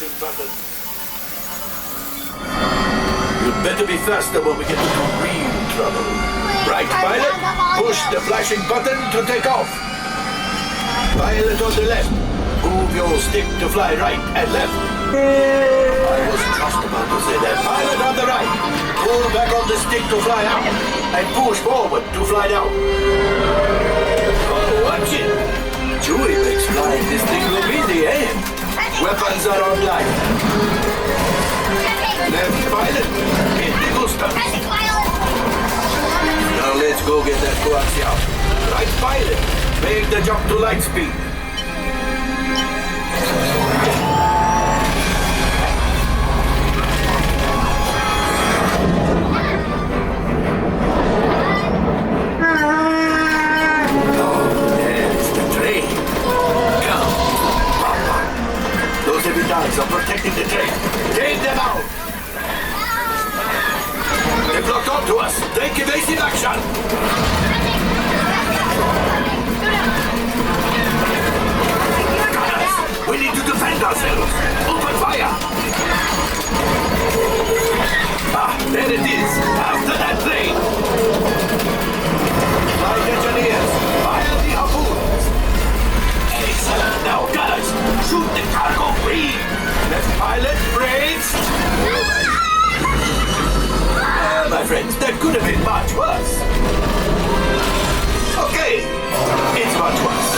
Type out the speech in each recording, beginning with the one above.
flashing button. You'd better be faster when we get into real trouble. Right, pilot, push the flashing button to take off. Pilot on the left, move your stick to fly right and left. I was just about to say that. Pilot on the right, pull back on the stick to fly out and push forward to fly down. Oh, watch it! Chewie thinks flying this thing will be the end. Weapons are online. Left pilot, hit the booster. Now let's go get that coaxium. Right pilot, make the jump to light speed. Guys are protecting the train. Take them out! They've locked onto us. Take evasive action! Guys, we need to defend ourselves. Open fire! Ah, there it is. After that train. Flight engineers, fire the harpoons. Excellent. Now, guys, shoot the cargo free. Left pilot, brakes. My friends, that could have been much worse. Okay, it's much worse.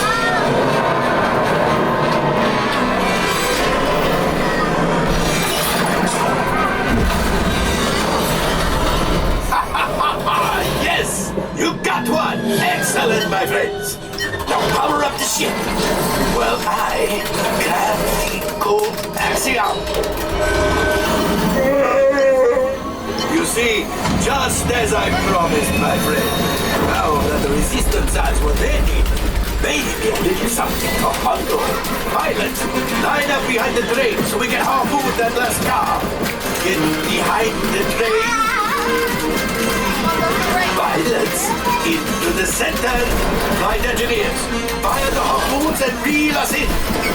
Yes, you got one. Excellent, my friends. Now power up the ship. Well, I grab the coaxium. You see, just as I promised, my friend. Now that the resistance has what they need, maybe a little something to handle. Pilots, line up behind the train so we can harpoon that last car. Get behind the train. Pilots, into the center. Flight engineers, fire the harpoons and reel us in.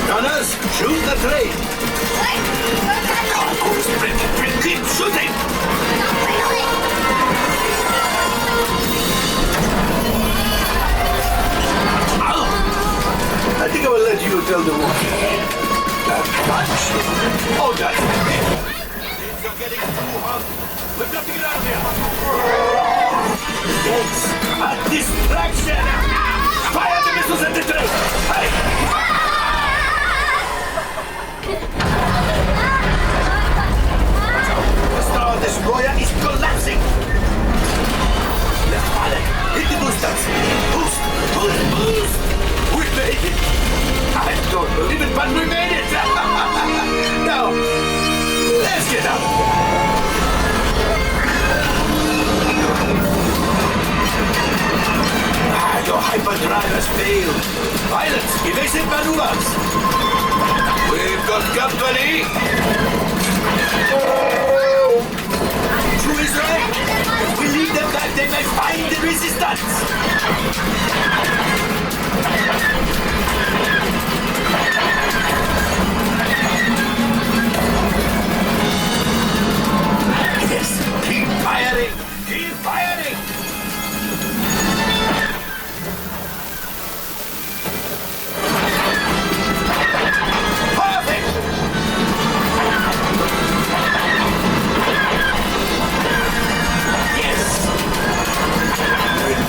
Gunners, shoot the train. Cargo's ready. Keep shooting. I think I will let you tell the Wookiee. Punch. Oh, that's it. Things are getting too hot. We've got to get out of here. Yes, a distraction. Fire the missiles at the train. Hey. The Star Destroyer is collapsing. Left pilot, hit the boosters. Boost, boost, boost. We made it. I don't believe it, but we made it. Now, let's get out. Your hyperdrive has failed. Pilots, evasive maneuvers. We've got company. True is right. If we leave them back, they may find the resistance. Yes, keep firing. Keep firing.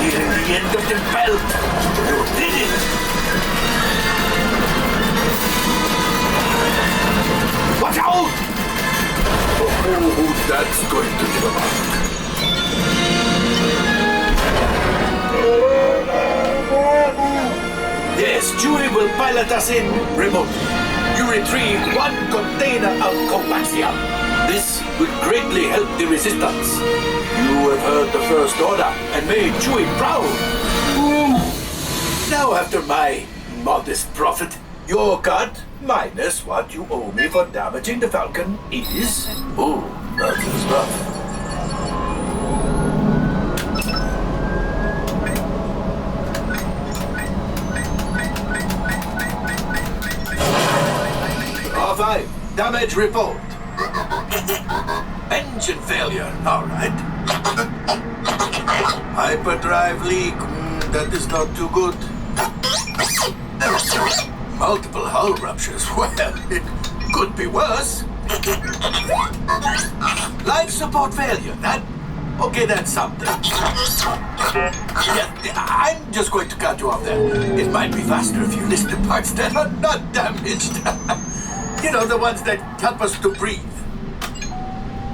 Nearing the end of the belt. You did it! Watch out! Oh, that's going to be a lot. Yes, Chewie will pilot us in remotely. You retrieve one container of coaxium. This will greatly help the resistance. You have heard the First Order and made Chewie proud. Now, after my modest profit, your cut minus what you owe me for damaging the Falcon is... Oh, that is rough. R5, Damage report. Engine failure. All right. Hyperdrive leak. That is not too good. Multiple hull ruptures. Well, it could be worse. Life support failure. That's something. Yeah, I'm just going to cut you off there. It might be faster if you list the parts that are not damaged. You know, the ones that help us to breathe.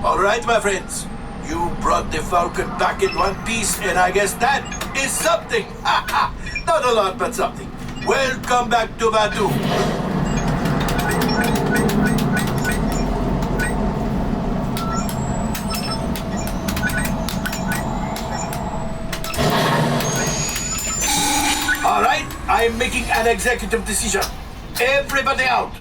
All right, my friends. You brought the Falcon back in one piece, and I guess that is something. Not a lot, but something. Welcome back to Batu. All right, I'm making an executive decision. Everybody out.